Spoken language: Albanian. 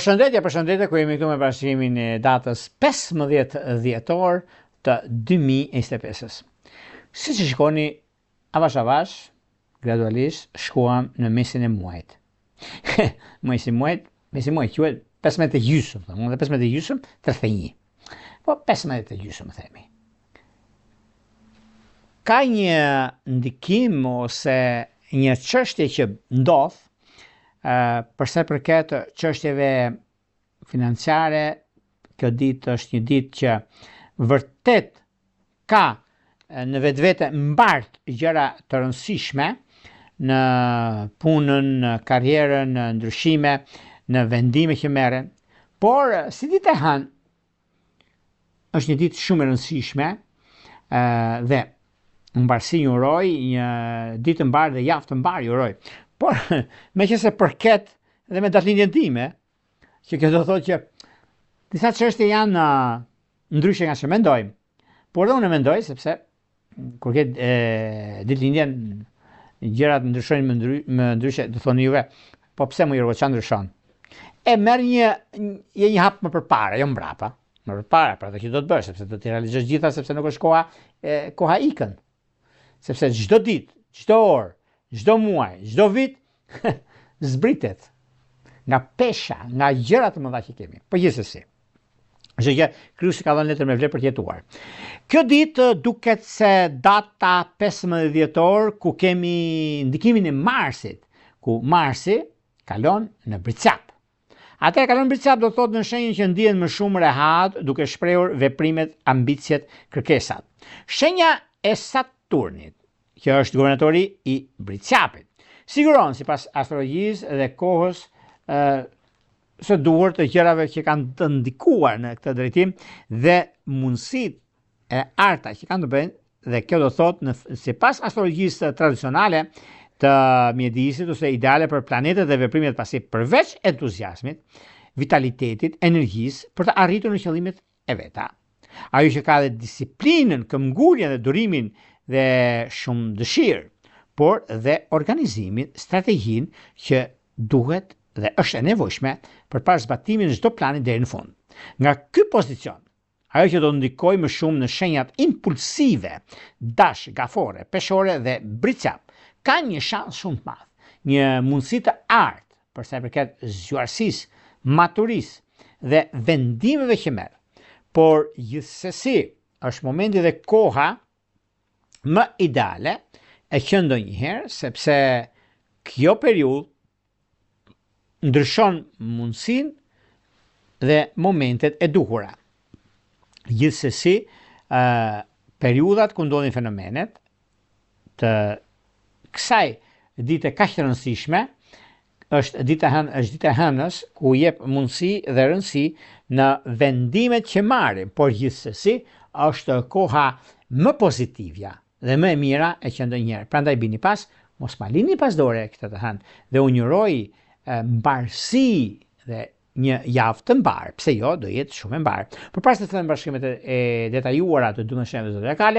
Përshëndetje, ku jemi këtu me bashkimin e datës 15 dhjetor të 2025-ës. Si që shikoni, avash, gradualisht shkuam në mesin e muajit. Mesi muajit quhet 15 e gjysmë, dhe 15 e gjysmë 31. Po 15 e gjysmë themi. Ka një ndikim ose një çështje që ndodh përsa përket çështjeve financiare. Kjo ditë është një ditë që vërtet ka në vetvete mbart gjëra të rëndësishme në punën, në karrierën, në ndryshime, në vendime që merren, por si ditë e hënë është një ditë shumë e rëndësishme dhe mbarsi një uroj, një ditë mbar dhe javë të mbar uroj. Por me që se përket dhe me datëlindjen time, që kjo do thotë që disa çështje janë ndryshe nga që mendojmë, por dhe unë mendoj sepse kur ke ditëlindjen gjërat ndryshojnë më ndryshe, do thoni juve, po pse më Jorgo, çfarë ndryshon? E merr një hap më përpara, jo mbrapa. Më përpara, pra që do të bësh, sepse do të realizosh gjitha, sepse nuk është koha ikën. Sepse çdo ditë, çdo orë, çdo muaj, çdo vit zbritet nga pesha, nga gjëra të mëdha që kemi. Po gjithsesi, është që Krishti ka dhënë letër me vlerë për të jetuar. Kjo ditë duket se data 15 dhjetor, ku kemi ndikimin e Marsit, ku Marsi kalon në Bricap. Atë kalon në Bricap do thotë në shenjën që ndihen më shumë rehat, duke shprehur veprimet, ambicjet, kërkesat. Shenja e Saturnit, që është guvernatori i Bricapit, siguron sipas astrologjisë dhe kohës së duhur të gjërave që kanë të ndikuar në këtë drejtim dhe mundësitë e arta që kanë të bëjnë, dhe kjo do thotë sipas astrologjisë tradicionale të mjedisit ose ideale për planetet dhe veprimet pasi përveç entuziazmit, vitalitetit, energjisë për të arritur në qëllimet e veta. Ajo që ka dhe disiplinën, këmbguljen dhe durimin dhe shumë dëshirë, por dhe organizimin, strategjinë që duhet dhe është e nevojshme për para zbatimin në çdo plani deri në fund. Nga ky pozicion, ajo që do ndikojë më shumë në shenjat impulsive, dash, gafore, peshore dhe Bricap, ka një shans shumë të madh, një mundësi të artë për sa i përket zgjuarsisë, maturisë dhe vendimeve që merr. Por gjithsesi, është momenti dhe koha më ideale e që ndonjëherë, sepse kjo periudhë ndryshon mundësinë dhe momentet e duhura. Gjithsesi, periudhat ku ndodhin fenomenet të kësaj dite kaq të rëndësishme është dita e hënës, ku jep mundësi dhe rëndësi në vendimet që marrim, por gjithsesi është koha më pozitivja dhe më e mira e që ndonjëherë. Prandaj bini pas, mos ma lini pas dore këtë të hënë, dhe unë uroj mbarësi dhe një javë të mbarë, pse jo, do jetë shumë e mbarë. Përpara se të them bashkimet e detajuara të 12 zodiakale,